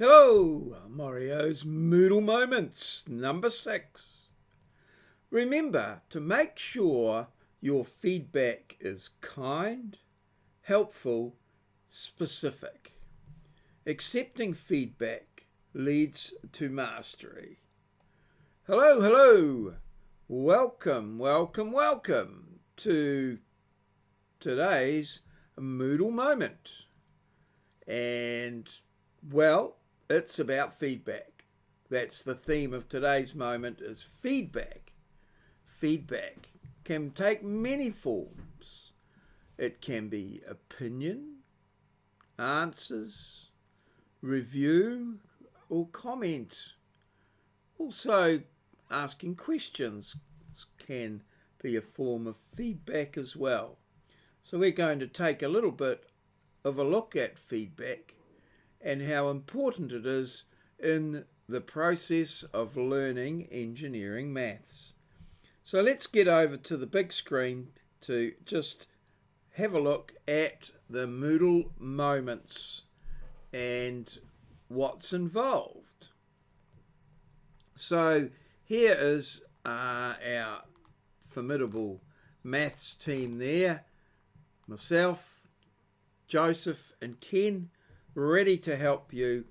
Hello, maurieos. Moodle Moments, number 6. Remember to make sure your feedback is kind, helpful, specific. Accepting feedback leads to mastery. Hello. Welcome to today's Moodle Moment. And, well, it's about feedback. That's the theme of today's moment, is feedback. Feedback can take many forms. It can be opinion, answers, review, or comment. Also, asking questions can be a form of feedback as well. So we're going to take a little bit of a look at feedback and how important it is in the process of learning engineering maths. So let's get over to the big screen to just have a look at the Moodle Moments and what's involved. So here is our formidable maths team there. Myself, Joseph and Ken, ready to help you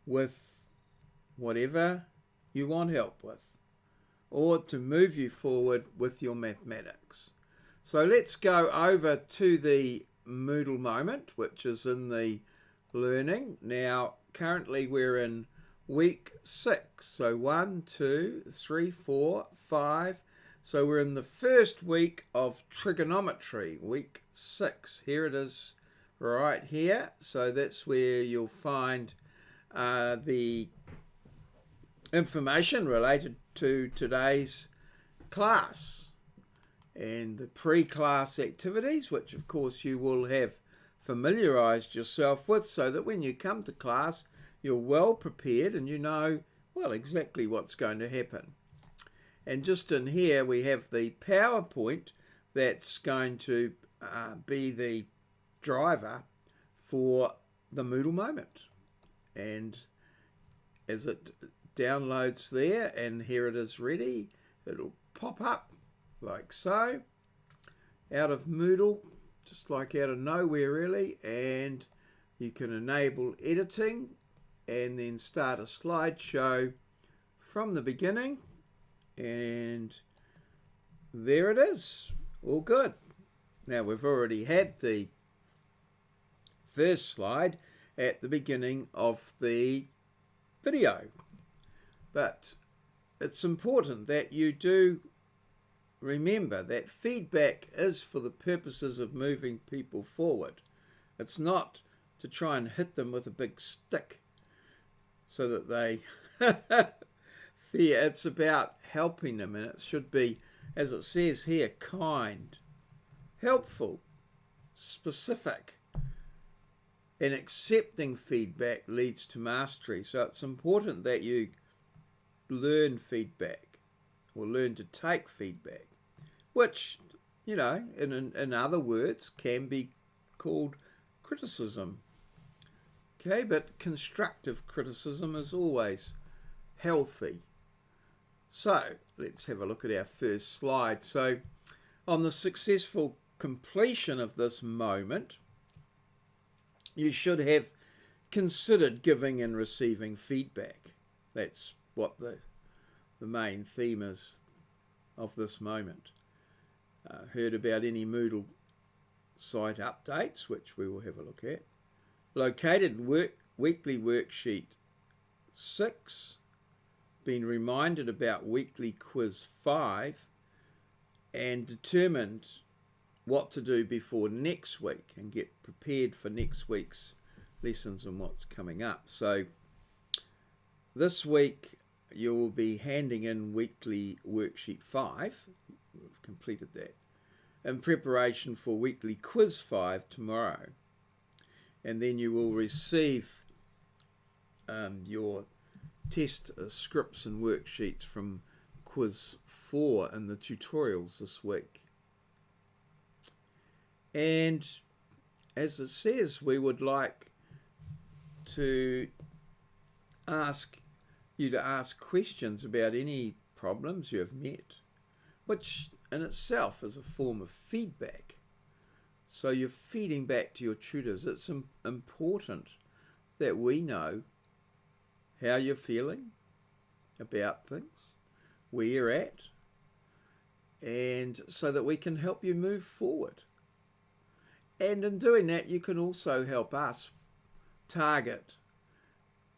with whatever you want help with, or to move you forward with your mathematics. So let's go over to the Moodle Moment, which is in the learning. Now, currently we're in week 6. So 1, 2, 3, 4, 5. So we're in the first week of trigonometry, week 6. Here it is right here. So that's where you'll find the information related to today's class and the pre-class activities, which of course you will have familiarized yourself with, so that when you come to class you're well prepared and you know well exactly what's going to happen. And just in here we have the PowerPoint that's going to be the driver for the Moodle Moment. And as it downloads there, and here it is ready, it'll pop up like so out of Moodle, just like out of nowhere really, and you can enable editing and then start a slideshow from the beginning, and there it is, all good. Now we've already had the first slide at the beginning of the video, but it's important that you do remember that feedback is for the purposes of moving people forward. It's not to try and hit them with a big stick so that they fear. It's about helping them, and it should be, as it says here, kind, helpful, specific. And accepting feedback leads to mastery. So it's important that you learn feedback, or learn to take feedback, which, you know, in other words, can be called criticism. Okay, but constructive criticism is always healthy. So let's have a look at our first slide. So on the successful completion of this moment, you should have considered giving and receiving feedback. That's what the main theme is of this moment. Heard about any Moodle site updates, which we will have a look at. Located weekly worksheet 6. Been reminded about weekly quiz 5. And determined what to do before next week and get prepared for next week's lessons and what's coming up. So this week you will be handing in weekly worksheet 5. We've completed that in preparation for weekly quiz 5 tomorrow, and then you will receive your test scripts and worksheets from quiz 4 in the tutorials this week. And as it says, we would like to ask you to ask questions about any problems you have met, which in itself is a form of feedback. So you're feeding back to your tutors. It's important that we know how you're feeling about things, where you're at, and so that we can help you move forward. And in doing that, you can also help us target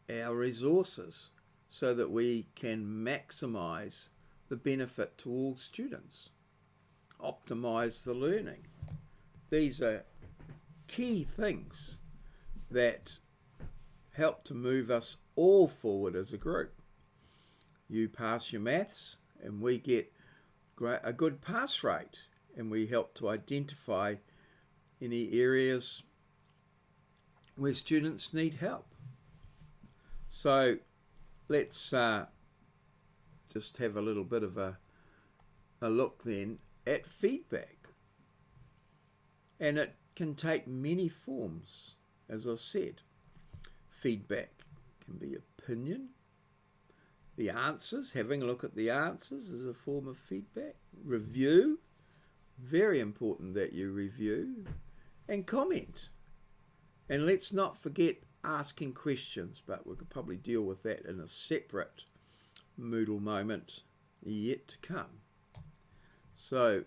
our resources so that we can maximize the benefit to all students, optimize the learning. These are key things that help to move us all forward as a group. You pass your maths and we get a good pass rate, and we help to identify any areas where students need help. So let's just have a little bit of a look then at feedback. And it can take many forms, as I said. Feedback can be opinion. The answers, having a look at the answers is a form of feedback. Review, very important that you review. And comment. And let's not forget asking questions, but we could probably deal with that in a separate Moodle moment yet to come. So,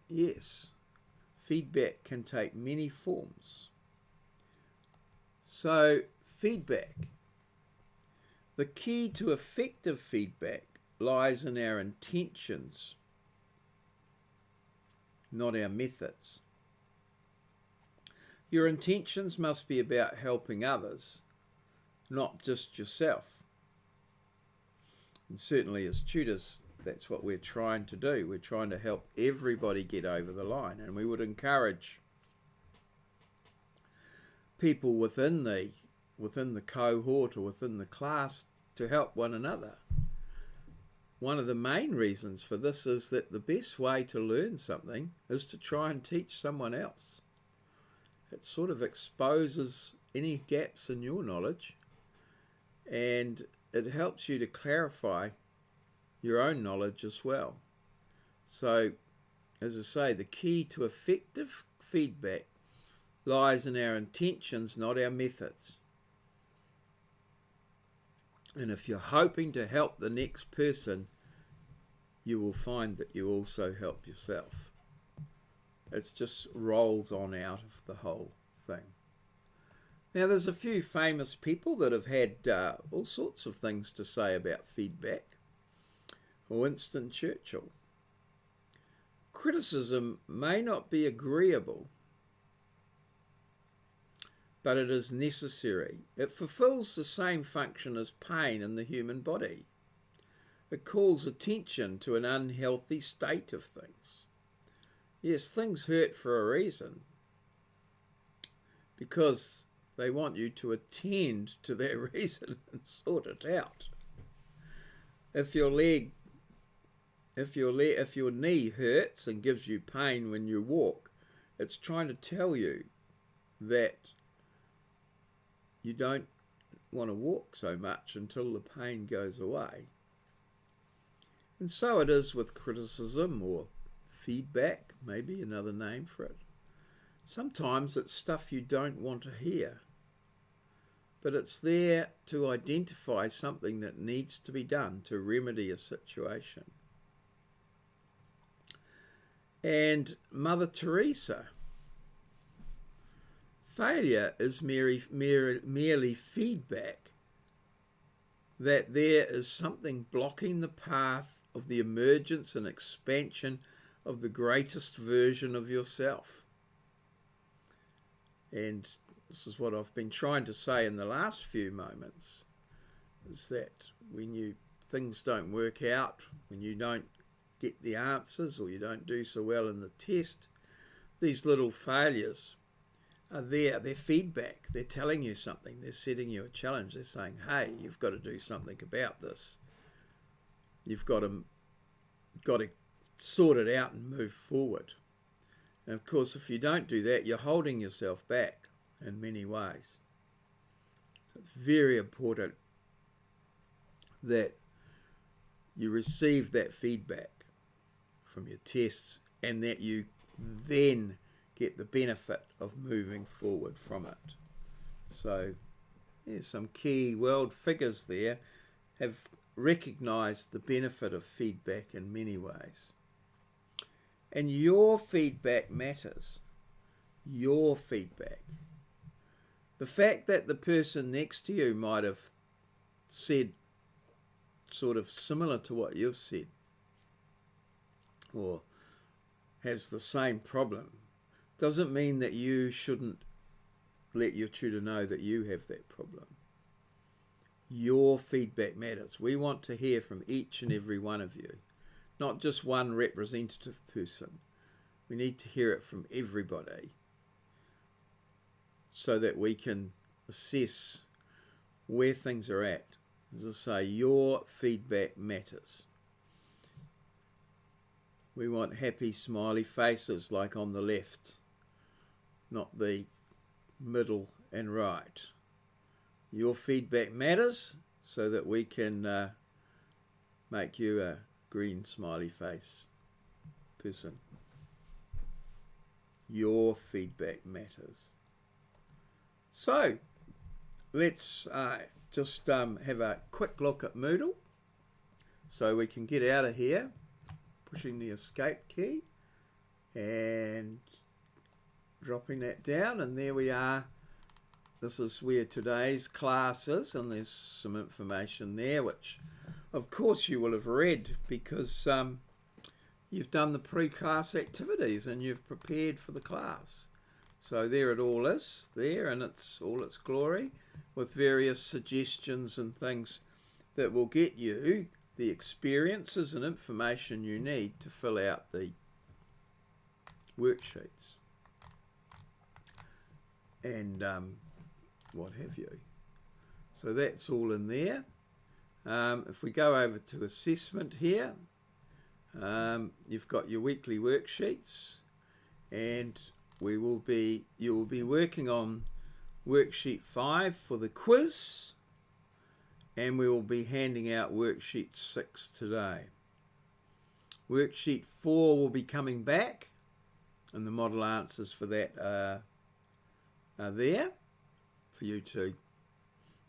yes, feedback can take many forms. So, feedback. The key to effective feedback lies in our intentions, not our methods. Your intentions must be about helping others, not just yourself. And certainly as tutors, that's what we're trying to do. We're trying to help everybody get over the line, and we would encourage people within the cohort or within the class to help one another. One of the main reasons for this is that the best way to learn something is to try and teach someone else. It sort of exposes any gaps in your knowledge, and it helps you to clarify your own knowledge as well. So, as I say, the key to effective feedback lies in our intentions, not our methods. And if you're hoping to help the next person, you will find that you also help yourself. It just rolls on out of the whole thing. Now, there's a few famous people that have had all sorts of things to say about feedback. Winston Churchill. Criticism may not be agreeable, but it is necessary. It fulfills the same function as pain in the human body. It calls attention to an unhealthy state of things. Yes, things hurt for a reason, because they want you to attend to their reason and sort it out. If your knee hurts and gives you pain when you walk, it's trying to tell you that you don't want to walk so much until the pain goes away. And so it is with criticism or feedback, maybe another name for it. Sometimes it's stuff you don't want to hear, but it's there to identify something that needs to be done to remedy a situation. And Mother Teresa, failure is merely feedback that there is something blocking the path of the emergence and expansion of the greatest version of yourself. And this is what I've been trying to say in the last few moments, is that when things don't work out, when you don't get the answers or you don't do so well in the test, these little failures are there. They're feedback. They're telling you something. They're setting you a challenge. They're saying, hey, you've got to do something about this. You've got to sort it out and move forward. And of course, if you don't do that, you're holding yourself back in many ways. So it's very important that you receive that feedback from your tests and that you then get the benefit of moving forward from it. So there's some key world figures there have recognized the benefit of feedback in many ways. And your feedback matters. Your feedback. The fact that the person next to you might have said sort of similar to what you've said, or has the same problem, doesn't mean that you shouldn't let your tutor know that you have that problem. Your feedback matters. We want to hear from each and every one of you, not just one representative person. We need to hear it from everybody so that we can assess where things are at. As I say, your feedback matters. We want happy, smiley faces like on the left, not the middle and right. Your feedback matters so that we can make you a green smiley face person. Your feedback matters. So let's just have a quick look at Moodle so we can get out of here, pushing the escape key and dropping that down, and there we are. This is where today's class is, and there's some information there which of course you will have read because you've done the pre-class activities and you've prepared for the class. So there it all is there in all its glory, with various suggestions and things that will get you the experiences and information you need to fill out the worksheets and what have you. So that's all in there. If we go over to assessment here, you've got your weekly worksheets, and you will be working on worksheet 5 for the quiz, and we will be handing out worksheet 6 today. Worksheet 4 will be coming back, and the model answers for that are there for you to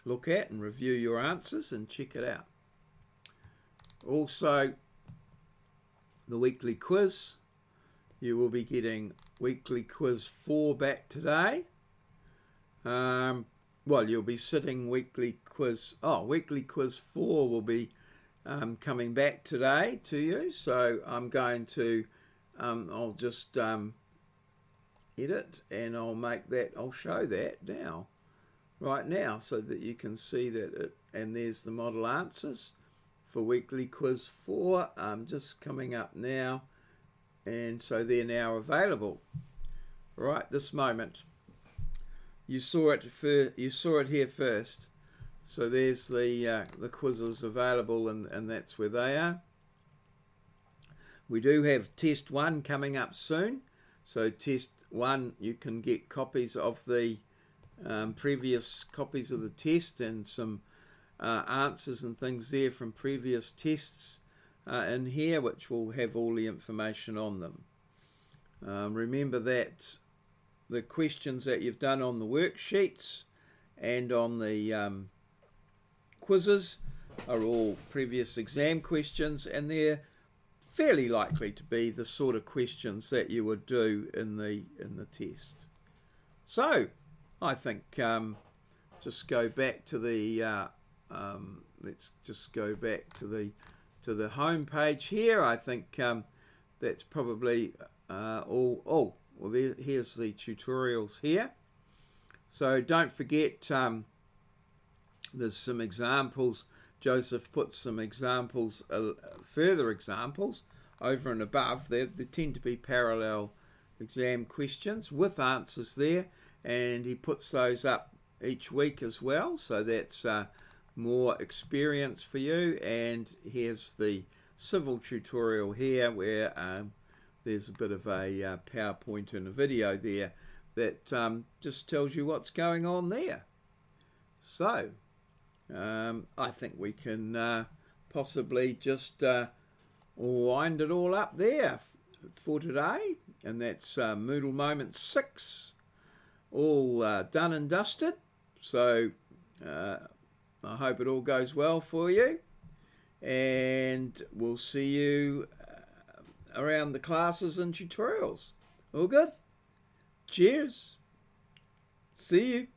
look at and review your answers and check it out. Also, the weekly quiz, you will be getting weekly quiz 4 back today. Well, you'll be sitting weekly quiz 4 will be coming back today to you. So I'm going to, I'll just edit and I'll show that now, right now, so that you can see that and there's the model answers for weekly quiz 4 just coming up now, and so they're now available right this moment. You saw it here first, so there's the quizzes available, and that's where they are. We do have test 1 coming up soon, so test 1 you can get copies of the previous copies of the test and some answers and things there from previous tests in here, which will have all the information on them. Remember that the questions that you've done on the worksheets and on the quizzes are all previous exam questions, and they're fairly likely to be the sort of questions that you would do in the test. So I think just go back to the let's just go back to the home page here. I think that's probably all. Well, here's the tutorials here. So don't forget, there's some examples. Joseph put some examples, further examples over and above. They tend to be parallel exam questions with answers there, and he puts those up each week as well. So that's more experience for you. And here's the civil tutorial here, where there's a bit of a PowerPoint and a video there that just tells you what's going on there. So I think we can possibly just wind it all up there for today. And that's Moodle Moment 6, all done and dusted. So I hope it all goes well for you. And we'll see you around the classes and tutorials. All good? Cheers. See you.